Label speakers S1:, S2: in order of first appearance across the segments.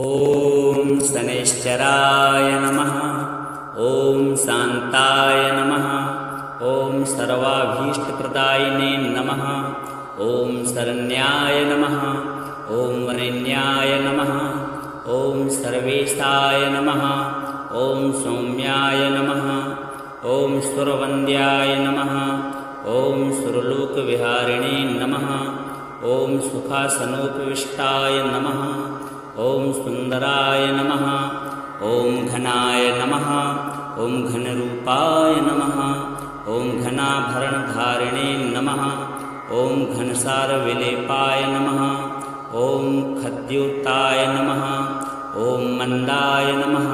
S1: ॐ शनैश्चराय नमः। ॐ शान्ताय नमः। ॐ सर्वाभीष्टप्रदायिने नमः। ॐ शरण्याय नमः। ॐ वरेण्याय नमः। ॐ सर्वेशाय नमः। ॐ सौम्याय नमः। ॐ सुरवन्द्याय नमः। ॐ सुरलोकविहारिणे नमः। ॐ सुखासनोपविष्टाय नमः। ॐ सुन्दराय नमः। ॐ घनाय नमः। ॐ घनरूपाय नमः। ॐ घनाभरणधारिणे नमः। ॐ घनसारविलेपाय नमः। ॐ खद्योताय नमः। ॐ मन्दाय नमः।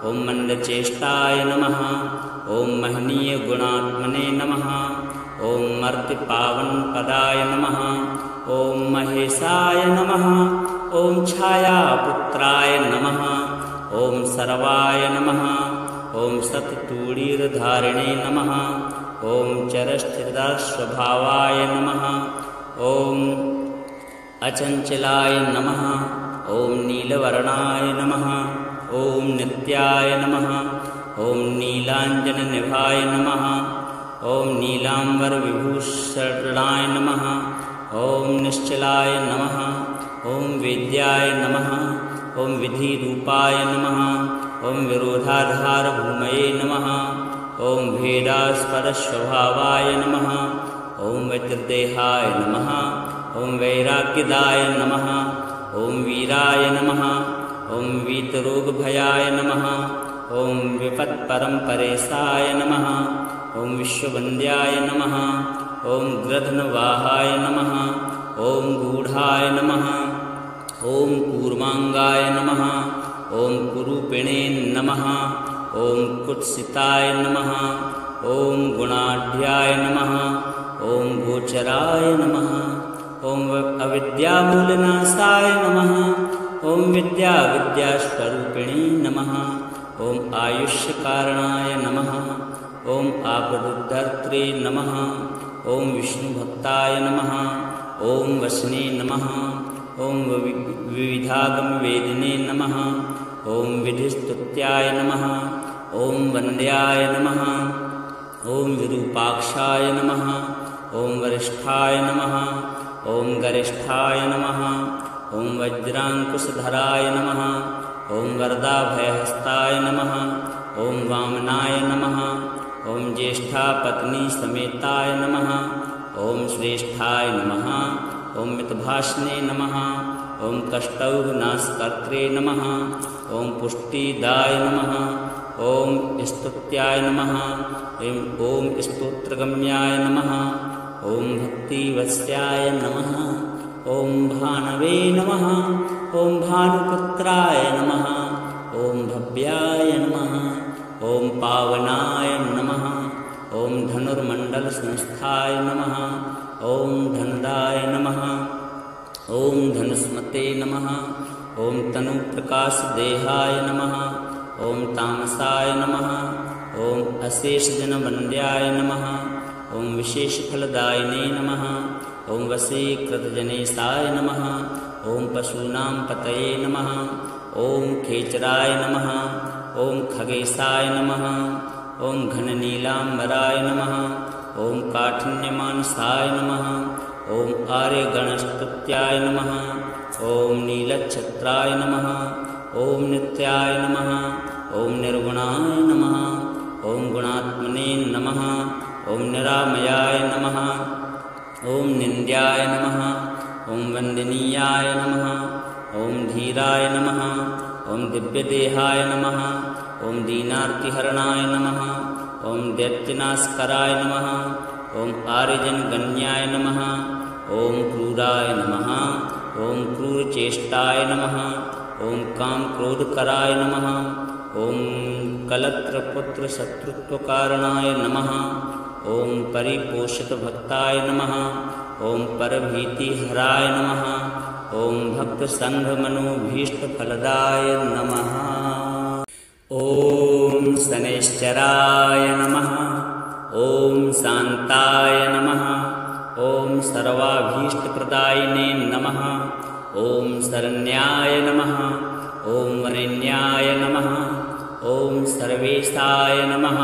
S1: ॐ मन्दचेष्टाय नमः। ॐ महनीयगुणात्मने नमः। ॐ मर्त्यपावनपदाय नमः। ॐ महेशाय नमः। ॐ छायापुत्राय नमः। ॐ सर्वाय नमः। ॐ सत्तूणीरधारिणे नमः। ॐ चरस्थिरस्वभावाय नमः। ॐ अचञ्चलाय नमः। ॐ नीलवर्णाय नमः। ॐ नित्याय नमः। ॐ नीलाञ्जननिभाय नमः। ॐ नीलाम्बरविभूषणाय नमः। ॐ निश्चलाय नमः। ॐ वेद्याय नमः। ॐ विधिरूपाय नमः। ॐ विरोधाधारभूमये नमः। ॐ भेदास्पदस्वभावाय नमः। ॐ वज्रदेहाय नमः। ॐ वैराग्यदाय नमः। ॐ वीराय नमः। ॐ वीतरोगभयाय नमः। ॐ विपत्परम्परेशाय नमः। ॐ विश्ववन्द्याय नमः। ॐ गृध्नवाहाय नमः। ॐ गूढाय नमः। ॐ कूर्माङ्गाय नमः। ॐ कुरूपिणे नमः। ॐ कुत्सिताय नमः। ॐ गुणाढ्याय नमः। ॐ गोचराय नमः। ॐ अविद्यामूलनाशाय नमः। ॐ विद्यास्वरूपिणे नमः। ॐ आयुष्यकारणाय नमः। ॐ आपदुद्धर्त्रे नमः। ॐ विष्णुभक्ताय नमः। ॐ वसने नमः। ॐ विविधागमवेदिने नमः। ॐ विधिस्तुत्याय नमः। ॐ वन्द्याय नमः। ॐ विरूपाक्षाय नमः। ॐ वरिष्ठाय नमः। ॐ गरिष्ठाय नमः। ॐ वज्राङ्कुशधराय नमः। ॐ वरदाभयहस्ताय नमः। ॐ वामनाय नमः। ॐ ज्येष्ठापत्नीसमेताय नमः। ॐ श्रेष्ठाय नमः। ॐ मितभाषणे नमः। ॐ कष्टौघनाशकर्त्रे नमः। ॐ पुष्टिदाय नमः। ॐ स्तुत्याय नमः। ॐ स्तोत्रगम्याय नमः। ॐ भक्तिवत्स्याय नमः। ॐ भानवे नमः। ॐ भानुपुत्राय नमः। ॐ भव्याय नमः। ॐ पावनाय नमः। ॐ धनुर्मण्डलसंस्थाय नमः। ॐ धनदाय नमः। ॐ धनुस्मते नमः। ॐ तनुप्रकाशदेहाय नमः। ॐ तामसाय नमः। ॐ अशेषजनवन्द्याय नमः। ॐ विशेषफलदायिने नमः। ॐ वशीकृतजनेशाय नमः। ॐ पशूनां पतये नमः। ॐ खेचराय नमः। ॐ खगेशाय नमः। ॐ घननीलाम्बराय नमः। ॐ काठिन्यमानसाय नमः। ॐ आर्यगणस्तुत्याय नमः। ॐ नीलच्छत्राय नमः। ॐ नित्याय नमः। ॐ निर्गुणाय नमः। ॐ गुणात्मने नमः। ॐ निरामयाय नमः। ॐ निन्द्याय नमः। ॐ वन्दनीयाय नमः। ॐ धीराय नमः। ॐ दिव्यदेहाय नमः। ॐ दीनार्तिहरणाय नमः। ॐ दैत्यनाशकराय नमः। ॐ आर्यजनगण्याय नमः। ॐ क्रूराय नमः। ॐ क्रूरचेष्टाय नमः। ॐ कामक्रोधकराय नमः। ॐ कलत्रपुत्रशत्रुत्वकारणाय नमः। ॐ परिपोषितभक्ताय नमः। ॐ परभीतिहराय नमः। ॐ भक्तसङ्घमनोभीष्टफलदाय नमः। ॐ शनैश्चराय नमः। ॐ शान्ताय नमः। ॐ सर्वाभीष्टप्रदायिने नमः। ॐ शरण्याय नमः। ॐ वरेण्याय नमः। ॐ सर्वेशाय नमः।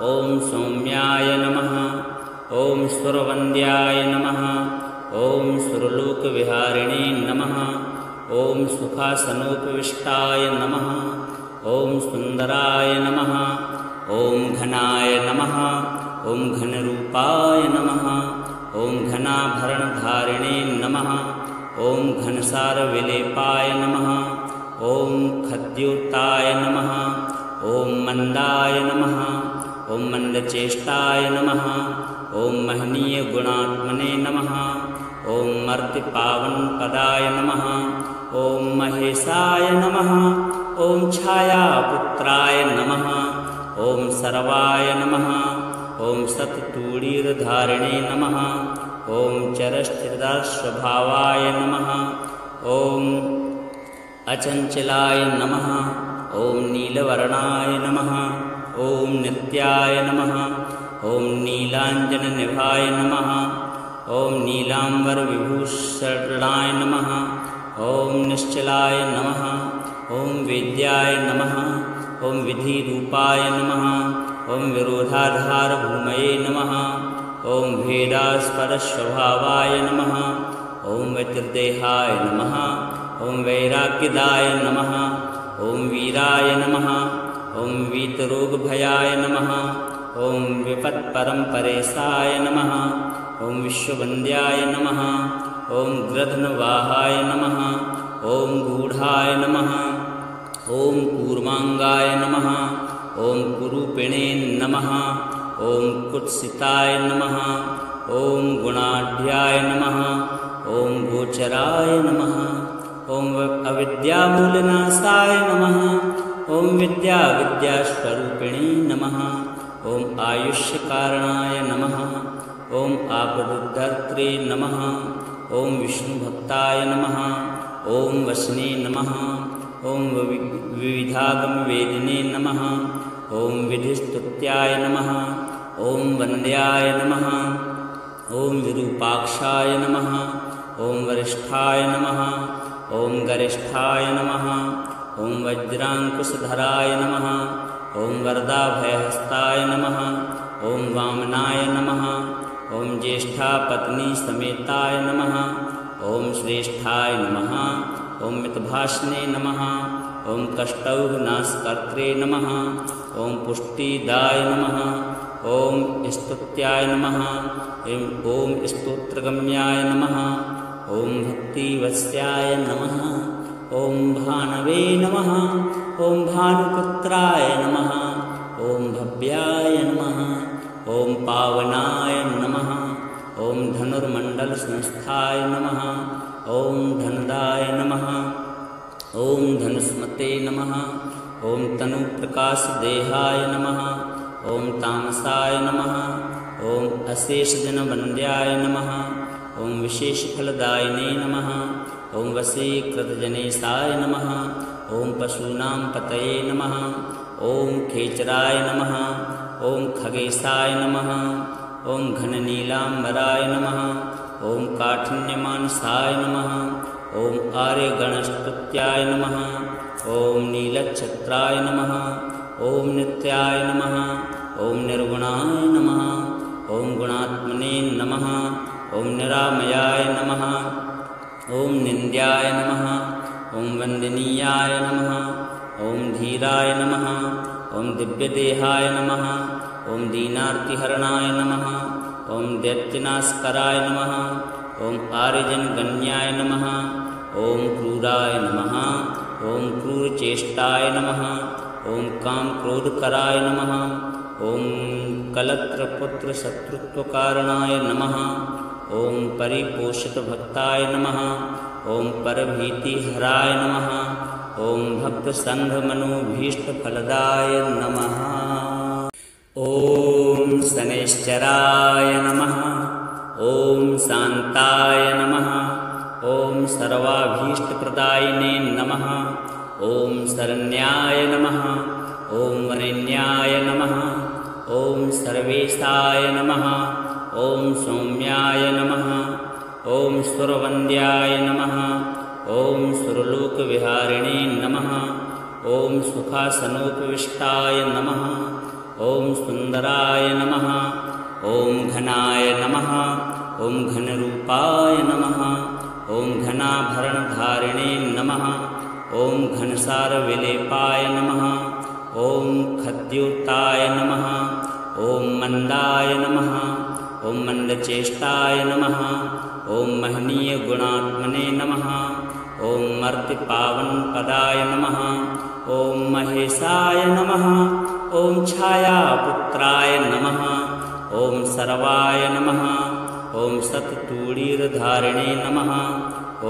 S1: ॐ सौम्याय नमः। ॐ सुरवन्द्याय नमः। ॐ सुरलोकविहारिणे नमः। ॐ सुखासनोपविष्टाय नमः। ॐ सुन्दराय नमः। ॐ घनाय नमः। ॐ घनरूपाय नमः। ॐ घनाभरणधारिणे नमः। ॐ घनसारविलेपाय नमः। ॐ खद्योताय नमः। ॐ मन्दाय नमः। ॐ मन्दचेष्टाय नमः। ॐ महनीयगुणात्मने नमः। ॐ मर्त्यपावनपदाय नमः। ॐ महेशाय नमः। ॐ छायापुत्राय नमः। ॐ सर्वाय नमः। ॐ सत्तूणीरधारिणे नमः। ॐ चरस्थिरदास्वभावाय नमः। ॐ अचञ्चलाय नमः। ॐ नीलवर्णाय नमः। ॐ नित्याय नमः। ॐ नीलाञ्जननिभाय नमः। ॐ नीलाम्बरविभूषणाय नमः। ॐ निश्चलाय नमः। ॐ वेद्याय नमः। ॐ विधिरूपाय नमः। ॐ विरोधाधारभूमये नमः। ॐ भेदास्पदस्वभावाय नमः। ॐ वैतृदेहाय नमः। ॐ वैराग्यदाय नमः। ॐ वीराय नमः। ॐ वीतरोगभयाय नमः। ॐ विपत्परम्परेशाय नमः। ॐ विश्ववन्द्याय नमः। ॐ गृध्नवाहाय नमः। ॐ गूढाय नमः। ॐ कूर्माङ्गाय नमः। ॐ कुरूपिणे नमः। ॐ कुत्सिताय नमः। ॐ गुणाढ्याय नमः। ॐ गोचराय नमः। ॐ अविद्यामूलनाशाय नमः। ॐ विद्यास्वरूपिणे नमः। ॐ आयुष्यकारणाय नमः। ॐ आपदुद्धर्त्रे नमः। ॐ विष्णुभक्ताय नमः। ॐ वसने नमः। ॐ विविधागमवेदिने नमः। ॐ विधिस्तुत्याय नमः। ॐ वन्द्याय नमः। ॐ विरूपाक्षाय नमः। ॐ वरिष्ठाय नमः। ॐ गरिष्ठाय नमः। ॐ वज्राङ्कुशधराय नमः। ॐ वरदाभयहस्ताय नमः। ॐ वामनाय नमः। ॐ ज्येष्ठापत्नीसमेताय नमः। ॐ श्रेष्ठाय नमः। ॐ मितभाषणे नमः। ॐ कष्टौघनाशकर्त्रे नमः। ॐ पुष्टिदाय नमः। ॐ स्तुत्याय नमः। ॐ स्तोत्रगम्याय नमः। ॐ भक्तिवत्स्याय नमः। ॐ भानवे नमः। ॐ भानुपुत्राय नमः। ॐ भव्याय नमः। ॐ पावनाय नमः। ॐ धनुर्मण्डलसंस्थाय नमः। ॐ धनदाय नमः। ॐ धनुष्मते नमः। ॐ तनुप्रकाशदेहाय नमः। ॐ तामसाय नमः। ॐ अशेषजनवन्द्याय नमः। ॐ विशेषफलदायिने नमः। ॐ वशीकृतजनेशाय नमः। ॐ पशूनां पतये नमः। ॐ खेचराय नमः। ॐ खगेशाय नमः। ॐ घननीलाम्बराय नमः। ॐ काठिन्यमानसाय नमः। ॐ आर्यगणस्तुत्याय नमः। ॐ नीलच्छत्राय नमः। ॐ नित्याय नमः। ॐ निर्गुणाय नमः। ॐ गुणात्मने नमः। ॐ निरामयाय नमः। ॐ निन्द्याय नमः। ॐ वन्दनीयाय नमः। ॐ धीराय नमः। ॐ दिव्यदेहाय नमः। ॐ दीनार्तिहरणाय नमः। ॐ दैत्यनाशकराय नमः। ॐ आर्यजनगण्याय नमः। ॐ क्रूराय नमः। ॐ क्रूरचेष्टाय नमः। ॐ कामक्रोधकराय नमः। ॐ कलत्रपुत्रशत्रुत्वकारणाय नमः। ॐ परिपोषितभक्ताय नमः। ॐ परभीतिहराय नमः। ॐ भक्तसङ्घमनोभीष्टफलदाय नमः। ॐ शनैश्चराय नमः। ॐ शान्ताय नमः। ॐ सर्वाभीष्टप्रदायिने नमः। ॐ शरण्याय नमः। ॐ वरेण्याय नमः। ॐ सर्वेशाय नमः। ॐ सौम्याय नमः। ॐ सुरवन्द्याय नमः। ॐ सुरलोकविहारिणे नमः। ॐ सुखासनोपविष्टाय नमः। ॐ सुन्दराय नमः। ॐ घनाय नमः। ॐ घनरूपाय नमः। ॐ घनाभरणधारिणे नमः। ॐ घनसारविलेपाय नमः। ॐ खद्योताय नमः। ॐ मन्दाय नमः। ॐ मन्दचेष्टाय नमः। ॐ महनीयगुणात्मने नमः। ॐ मर्त्यपावनपदाय नमः। ॐ महेशाय नमः। ॐ छायापुत्राय नमः। ॐ सर्वाय नमः। ॐ सत्तूणीरधारिणे नमः।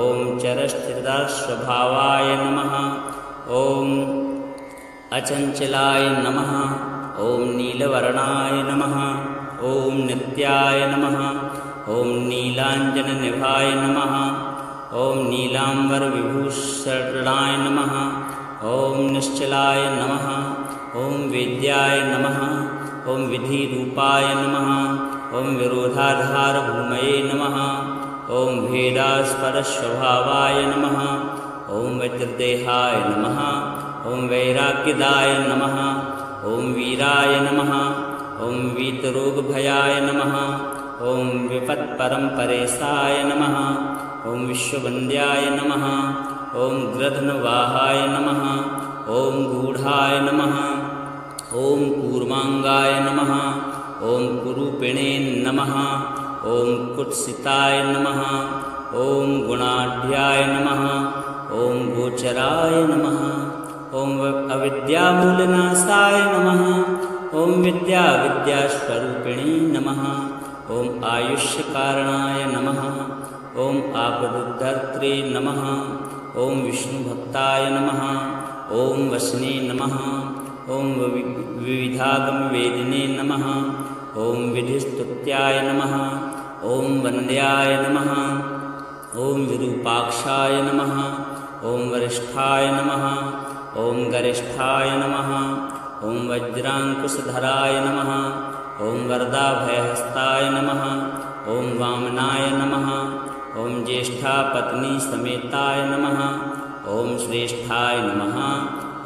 S1: ॐ चरस्थिरस्वभावाय नमः। ॐ अचञ्चलाय नमः। ॐ नीलवर्णाय नमः। ॐ नित्याय नमः। ॐ नीलाञ्जननिभाय नमः। ॐ नीलाम्बरविभूषणाय नमः। ॐ निश्चलाय नमः। ॐ वेद्याय नमः। ॐ विधिरूपाय नमः। ॐ विरोधाधारभूमये नमः। ॐ भेदास्पदस्वभावाय नमः। ॐ वज्रदेहाय नमः। ॐ वैराग्यदाय नमः। ॐ वीराय नमः। ॐ वीतरोगभयाय नमः। ॐ विपत्परम्परेशाय नमः। ॐ विश्ववन्द्याय नमः। ॐ गृध्नवाहाय नमः। ॐ गूढाय नमः। ॐ कूर्माङ्गाय नमः। ॐ कुरूपिणे नमः। ॐ कुत्सिताय नमः। ॐ गुणाढ्याय नमः। ॐ गोचराय नमः। ॐ अविद्यामूलनाशाय नमः। ॐ विद्यास्वरूपिणे नमः। ॐ आयुष्यकारणाय नमः। ॐ आपदुद्धर्त्रे नमः। ॐ विष्णुभक्ताय नमः। ॐ वसने नमः। ॐ विविधागमवेदिने नमः। ॐ विधिस्तुत्याय नमः। ॐ वन्द्याय नमः। ॐ विरूपाक्षाय नमः। ॐ वरिष्ठाय नमः। ॐ गरिष्ठाय नमः। ॐ वज्राङ्कुशधराय नमः। ॐ वरदाभयहस्ताय नमः। ॐ वामनाय नमः। ॐ ज्येष्ठापत्नीसमेताय नमः। ॐ श्रेष्ठाय नमः।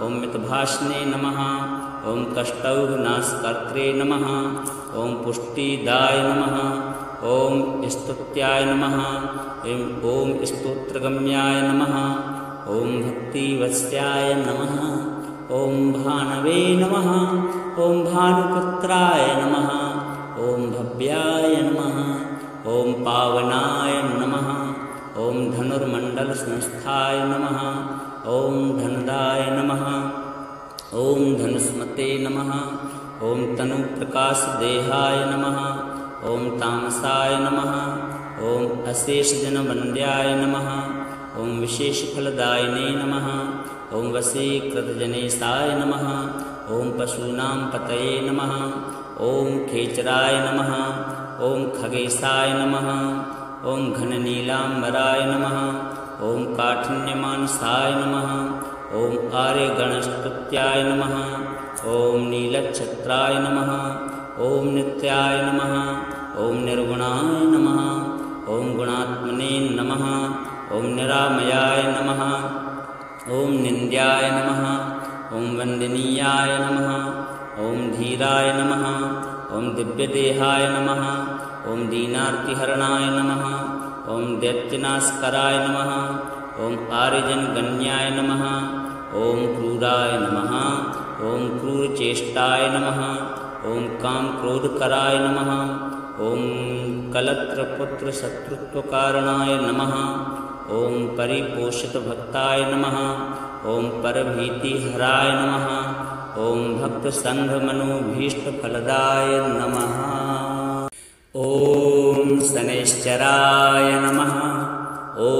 S1: ॐ मितभाषणे नमः। ॐ कष्टौघनाशकर्त्रे नमः। ॐ पुष्टिदाय नमः। ॐ स्तुत्याय नमः। ॐ स्तोत्रगम्याय नमः। ॐ भक्तिवत्स्याय नमः। ॐ भानवे नमः। ॐ भानुपुत्राय नमः। ॐ भव्याय नमः। ॐ पावनाय नमः। ॐ धनुर्मण्डलसंस्थाय नमः। ॐ धनदाय नमः। ॐ धनुस्मते नमः। ॐ तनुप्रकाशदेहाय नमः। ॐ तामसाय नमः। ॐ अशेषजनवन्द्याय नमः। ॐ विशेषफलदायिने नमः। ॐ वशीकृतजनेशाय नमः। ॐ पशूनां पतये नमः। ॐ खेचराय नमः। ॐ खगेशाय नमः। ॐ घननीलाम्बराय नमः। ॐ काठिन्यमानसाय नमः। ॐ आर्यगणस्तुत्याय नमः। ॐ नीलच्छत्राय नमः। ॐ नित्याय नमः। ॐ निर्गुणाय नमः। ॐ गुणात्मने नमः। ॐ निरामयाय नमः। ॐ निन्द्याय नमः। ॐ वन्दनीयाय नमः। ॐ धीराय नमः। ॐ दिव्यदेहाय नमः। ॐ दीनार्तिहरणाय नमः। ॐ दैत्यनाशकराय नमः। ॐ आर्यजनगण्याय नमः। ॐ क्रूराय नमः। ॐ क्रूरचेष्टाय नमः। ॐ कामक्रोधकराय नमः। ॐ कलत्रपुत्रशत्रुत्वकारणाय नमः। ॐ परिपोषितभक्ताय नमः। ॐ परभीतिहराय नमः। ॐ भक्तसङ्घमनोभीष्टफलदाय नमः। ॐ शनैश्चराय नमः। ॐ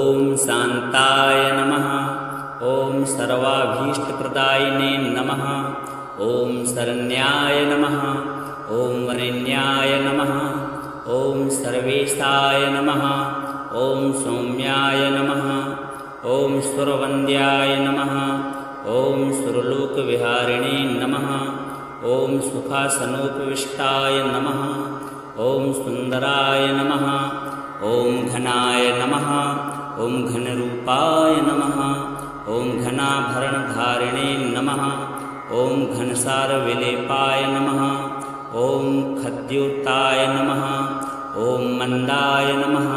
S1: शान्ताय नमः। ॐ सर्वाभीष्टप्रदायिने नमः। ॐ शरण्याय नमः। ॐ वरेण्याय नमः। ॐ सर्वेशाय नमः। ॐ सौम्याय नमः। ॐ सुरवन्द्याय नमः। ॐ सुरलोकविहारिणे नमः। ॐ सुखासनोपविष्टाय नमः। ॐ सुन्दराय नमः। ॐ घनाय नमः। ॐ घनरूपाय नमः ॐ घनाभरणधारिणे नमः ॐ घनसारविलेपाय नमः ॐ खद्योताय नमः ॐ मन्दाय नमः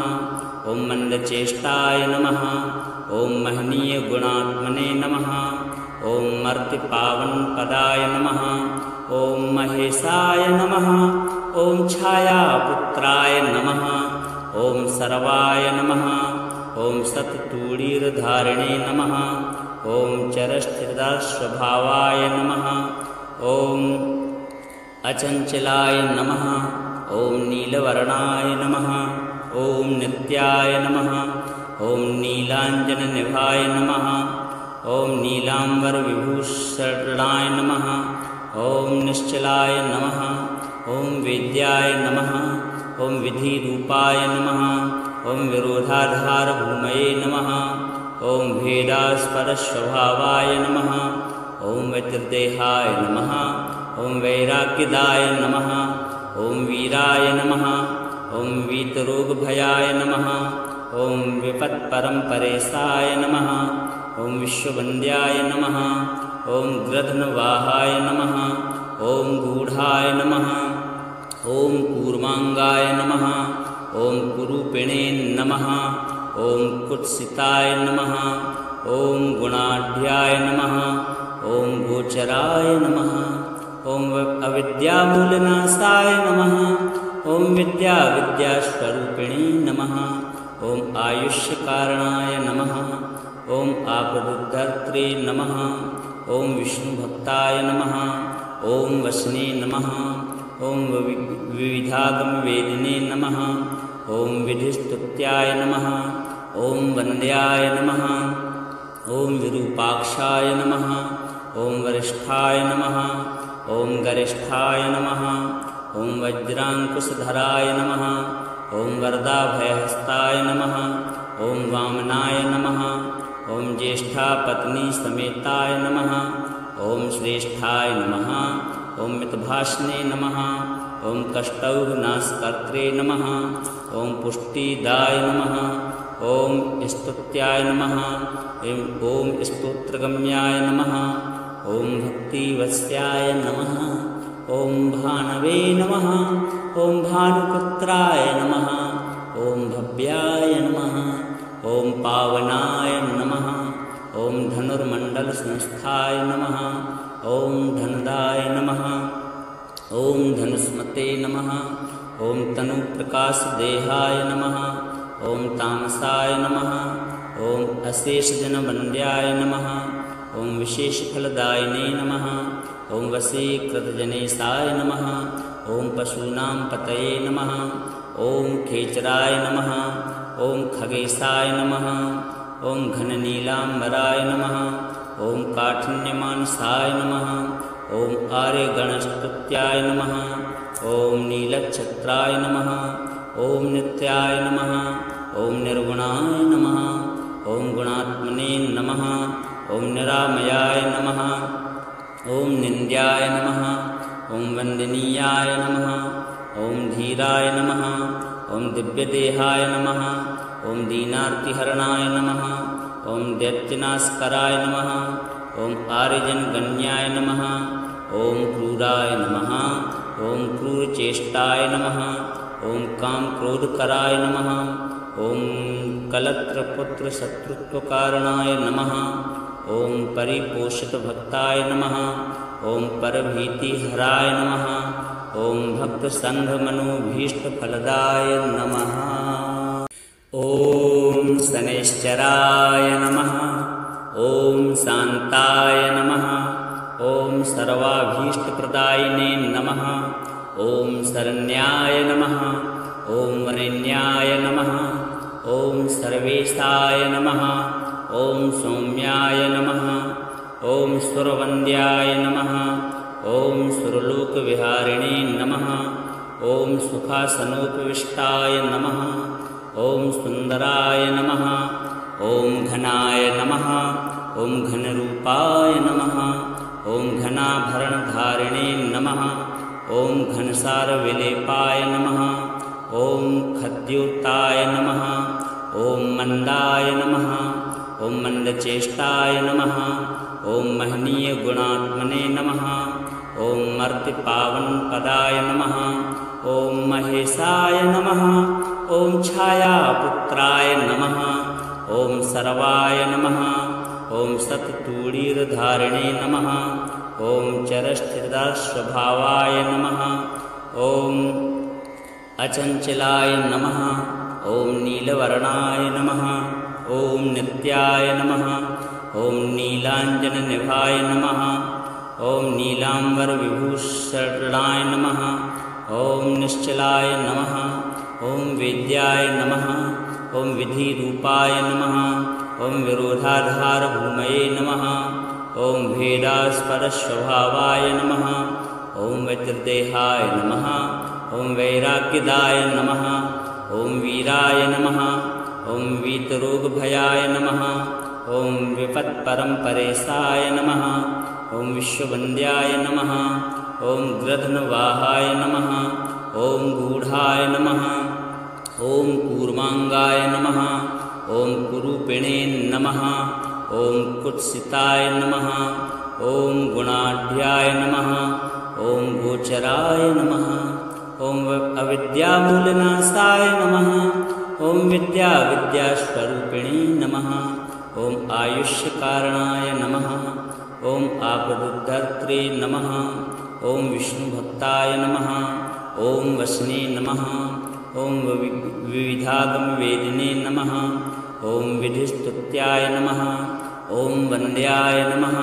S1: ॐ मन्दचेष्टाय नमः ॐ महनीयगुणात्मने नमः ॐ मर्त्यपावनपदाय नमः ॐ महेशाय नमः ॐ छायापुत्राय नमः ॐ सर्वाय नमः ॐ सत्तूणीरधारिणे नमः ॐ चरस्थिरस्वभावाय नमः ॐ अचञ्चलाय नमः ॐ नीलवर्णाय नमः ॐ नित्याय नमः ॐ नीलाञ्जननिभाय नमः ॐ नीलाम्बरविभूषणाय नमः ॐ निश्चलाय नमः ॐ वेद्याय नमः ॐ विधिरूपाय नमः ॐ विरोधाधारभूमये नमः ॐ भेदास्पदस्वभावाय नमः ॐ वैतृदेहाय नमः ॐ वैराग्यदाय नमः ॐ वीराय नमः ॐ वीतरोगभयाय नमः ॐ विपत्परम्परेशाय नमः ॐ विश्ववन्द्याय नमः ॐ गृध्नवाहाय नमः ॐ गूढाय नमः ॐ कूर्माङ्गाय नमः ॐ कुरूपिणे नमः ॐ कुत्सिताय नमः ॐ गुणाढ्याय नमः ॐ गोचराय नमः ॐ अविद्यामूलनाशाय नमः ॐ विद्यास्वरूपिणे नमः ॐ आयुष्यकारणाय नमः ॐ आपदुद्धर्त्रे नमः ॐ विष्णुभक्ताय नमः ॐ वसने नमः ॐ विविधागमवेदिने नमः ॐ विधिस्तुत्याय नमः ॐ वन्द्याय नमः ॐ विरूपाक्षाय नमः ॐ वरिष्ठाय नमः ॐ गरिष्ठाय नमः ॐ वज्राङ्कुशधराय नमः ॐ वरदाभयहस्ताय नमः ॐ वामनाय नमः ॐ ज्येष्ठापत्नीसमेताय नमः ॐ श्रेष्ठाय नमः ॐ मितभाषणे नमः ॐ कष्टौघनाशकर्त्रे नमः ॐ पुष्टिदाय नमः ॐ स्तुत्याय नमः ॐ स्तोत्रगम्याय नमः ॐ भक्तिवत्स्याय नमः ॐ भानवे नमः ॐ भानुपुत्राय नमः ॐ भव्याय नमः ॐ पावनाय नमः ॐ धनुर्मण्डलसंस्थाय नमः ॐ धनदाय नमः ॐ धनुष्मते नमः ॐ तनुप्रकाशदेहाय नमः ॐ तामसाय नमः ॐ अशेषजनवन्द्याय नमः ॐ विशेषफलदायिने नमः ॐ वशीकृतजनेशाय नमः ॐ पशूनां पतये नमः ॐ खेचराय नमः ॐ खगेशाय नमः ॐ घननीलाम्बराय नमः ॐ काठिन्यमानसाय नमः ॐ आर्यगणस्तुत्याय नमः ॐ नीलच्छत्राय नमः ॐ नित्याय नमः ॐ निर्गुणाय नमः ॐ गुणात्मने नमः ॐ निरामयाय नमः ॐ निन्द्याय नमः ॐ वन्दनीयाय नमः ॐ धीराय नमः ॐ दिव्यदेहाय नमः ॐ दीनार्तिहरणाय नमः ॐ दैत्यनाशकराय नमः ॐ आर्यजनगण्याय नमः ॐ क्रूराय नमः ॐ क्रूरचेष्टाय नमः ॐ कामक्रोधकराय नमः ॐ कलत्रपुत्रशत्रुत्वकारणाय नमः ॐ परिपोषितभक्ताय नमः ॐ परभीतिहराय नमः ॐ भक्तसङ्घमनोभीष्टफलदाय नमः ॐ शनैश्चराय नमः ॐ शान्ताय नमः ॐ सर्वाभीष्टप्रदायिने नमः ॐ शरण्याय नमः ॐ वरेण्याय नमः ॐ सर्वेशाय नमः ॐ सौम्याय नमः ॐ सुरवन्द्याय नमः ॐ सुरलोकविहारिणे नमः ॐ सुखासनोपविष्टाय नमः ॐ सुन्दराय नमः ॐ घनाय नमः ॐ घनरूपाय नमः ॐ घनाभरणधारिणे नमः ॐ घनसारविलेपाय नमः ॐ खद्योताय नमः ॐ मन्दाय नमः ॐ मन्दचेष्टाय नमः ॐ महनीयगुणात्मने नमः ॐ मर्त्यपावनपदाय नमः ॐ महेशाय नमः ॐ छायापुत्राय नमः ॐ सर्वाय नमः ॐ सत्तूणीरधारिणे नमः ॐ चरस्थिरस्वभावाय नमः ॐ अचञ्चलाय नमः ॐ नीलवर्णाय नमः ॐ नित्याय नमः ॐ नीलाञ्जननिभाय नमः ॐ नीलाम्बरविभूषणाय नमः ॐ निश्चलाय नमः ॐ वेद्याय नमः ॐ विधिरूपाय नमः ॐ विरोधाधारभूमये नमः ॐ भेदास्पदस्वभावाय नमः ॐ वज्रदेहाय नमः ॐ वैराग्यदाय नमः ॐ वीराय नमः ॐ वीतरोगभयाय नमः ॐ विपत्परम्परेशाय नमः ॐ विश्ववन्द्याय नमः ॐ गृध्नवाहाय नमः ॐ गूढाय नमः ॐ कूर्माङ्गाय नमः ॐ कुरूपिणे नमः ॐ कुत्सिताय नमः ॐ गुणाढ्याय नमः ॐ गोचराय नमः ॐ अविद्यामूलनाशाय नमः ॐ विद्यास्वरूपिणे नमः ॐ आयुष्यकारणाय नमः ॐ आपदुद्धर्त्रे नमः ॐ विष्णुभक्ताय नमः ॐ वसने नमः ॐ विविधागमवेदिने नमः ॐ विधिस्तुत्याय नमः ॐ वन्द्याय नमः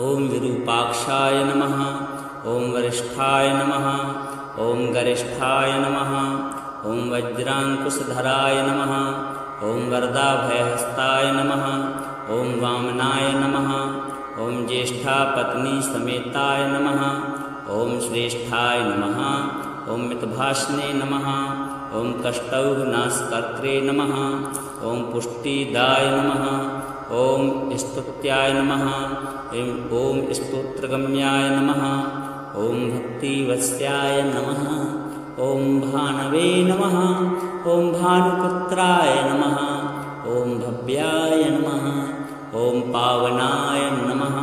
S1: ॐ विरूपाक्षाय नमः ॐ वरिष्ठाय नमः ॐ गरिष्ठाय नमः ॐ वज्राङ्कुशधराय नमः ॐ वरदाभयहस्ताय नमः ॐ वामनाय नमः ॐ ज्येष्ठापत्नीसमेताय नमः ॐ श्रेष्ठाय नमः ॐ मितभाषणे नमः ॐ कष्टौघनाशकर्त्रे नमः ॐ पुष्टिदाय नमः ॐ स्तुत्याय नमः ॐ स्तोत्रगम्याय नमः ॐ भक्तिवत्स्याय नमः ॐ भानवे नमः ॐ भानुपुत्राय नमः ॐ भव्याय नमः ॐ पावनाय नमः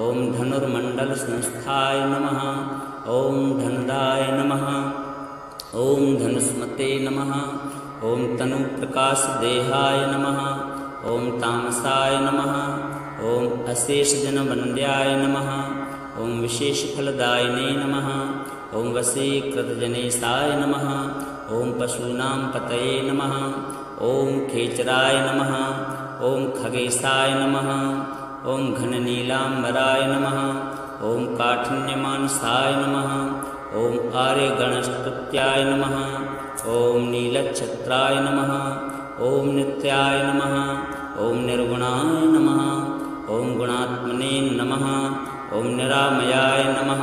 S1: ॐ धनुर्मण्डलसंस्थाय नमः ॐ धनदाय नमः ॐ धनुष्मते नमः ॐ तनुप्रकाशदेहाय नमः ॐ तामसाय नमः ॐ अशेषजनवन्द्याय नमः ॐ विशेषफलदायिने नमः ॐ वशीकृतजनेशाय नमः ॐ पशूनां पतये नमः ॐ खेचराय नमः ॐ खगेशाय नमः ॐ घननीलाम्बराय नमः ॐ काठिन्यमानसाय नमः ॐ आर्यगणस्तुत्याय नमः ॐ नीलच्छत्राय नमः ॐ नित्याय नमः ॐ निर्गुणाय नमः ॐ गुणात्मने नमः ॐ निरामयाय नमः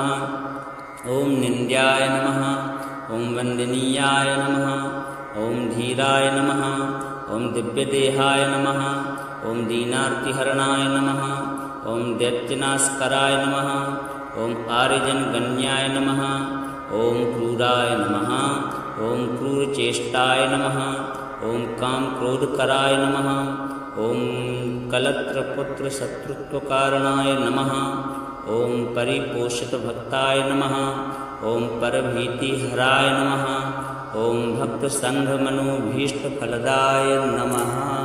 S1: ॐ निन्द्याय नमः ॐ वन्दनीयाय नमः ॐ धीराय नमः ॐ दिव्यदेहाय नमः ॐ दीनार्तिहरणाय नमः ॐ दैत्यनाशकराय नमः ॐ आर्यजनगण्याय नमः ॐ क्रूराय नमः ॐ क्रूरचेष्टाय नमः ॐ कामक्रोधकराय नमः ॐ कलत्रपुत्रशत्रुत्वकारणाय नमः ॐ परिपोषितभक्ताय नमः ॐ परभीतिहराय नमः ॐ भक्तसङ्घमनोभीष्टफलदाय नमः।